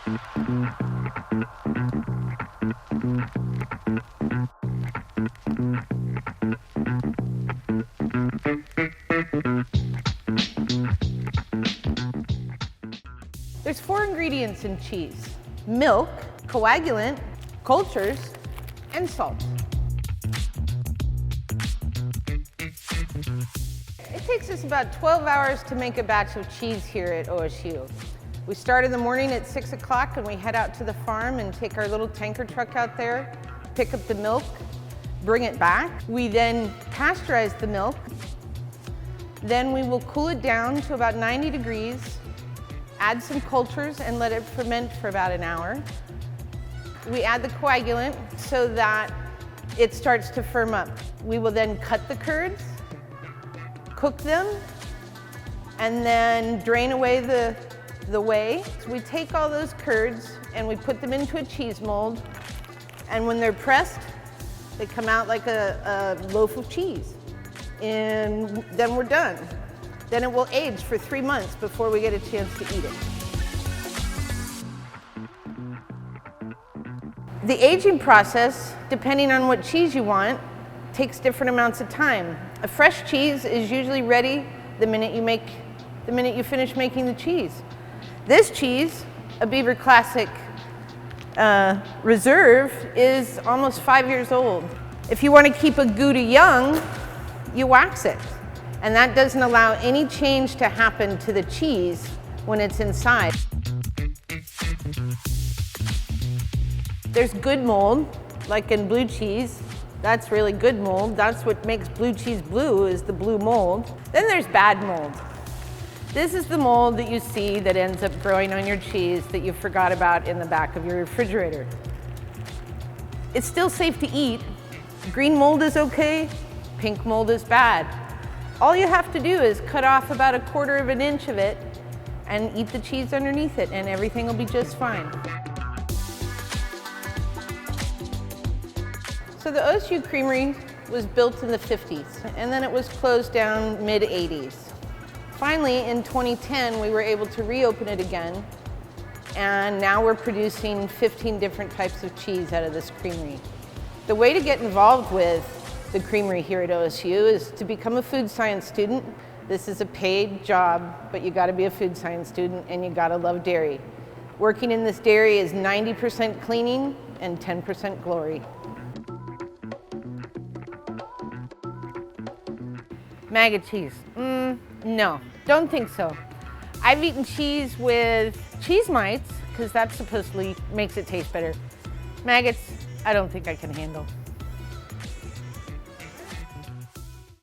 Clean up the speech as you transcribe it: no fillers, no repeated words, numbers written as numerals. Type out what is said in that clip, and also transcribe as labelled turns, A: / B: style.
A: There's 4 ingredients in cheese: milk, coagulant, cultures, and salt. It takes us about 12 hours to make a batch of cheese here at OSU. We start in the morning at 6 o'clock and we head out to the farm and take our little tanker truck out there, pick up the milk, bring it back. We then pasteurize the milk. Then we will cool it down to about 90 degrees, add some cultures and let it ferment for about an hour. We add the coagulant so that it starts to firm up. We will then cut the curds, cook them, and then drain away the whey. So we take all those curds and we put them into a cheese mold, and when they're pressed, they come out like a loaf of cheese. And then we're done. Then it will age for 3 months before we get a chance to eat it. The aging process, depending on what cheese you want, takes different amounts of time. A fresh cheese is usually ready the minute you finish making the cheese. This cheese, a Beaver Classic Reserve, is almost 5 years old. If you want to keep a Gouda young, you wax it. And that doesn't allow any change to happen to the cheese when it's inside. There's good mold, like in blue cheese. That's really good mold. That's what makes blue cheese blue, is the blue mold. Then there's bad mold. This is the mold that you see that ends up growing on your cheese that you forgot about in the back of your refrigerator. It's still safe to eat. Green mold is okay, pink mold is bad. All you have to do is cut off about 1/4 of an inch of it and eat the cheese underneath it, and everything will be just fine. So the OSU Creamery was built in the 50s, and then it was closed down mid-80s. Finally, in 2010, we were able to reopen it again, and now we're producing 15 different types of cheese out of this creamery. The way to get involved with the creamery here at OSU is to become a food science student. This is a paid job, but you gotta be a food science student and you gotta love dairy. Working in this dairy is 90% cleaning and 10% glory. Maggot cheese, no, don't think so. I've eaten cheese with cheese mites, because that supposedly makes it taste better. Maggots, I don't think I can handle.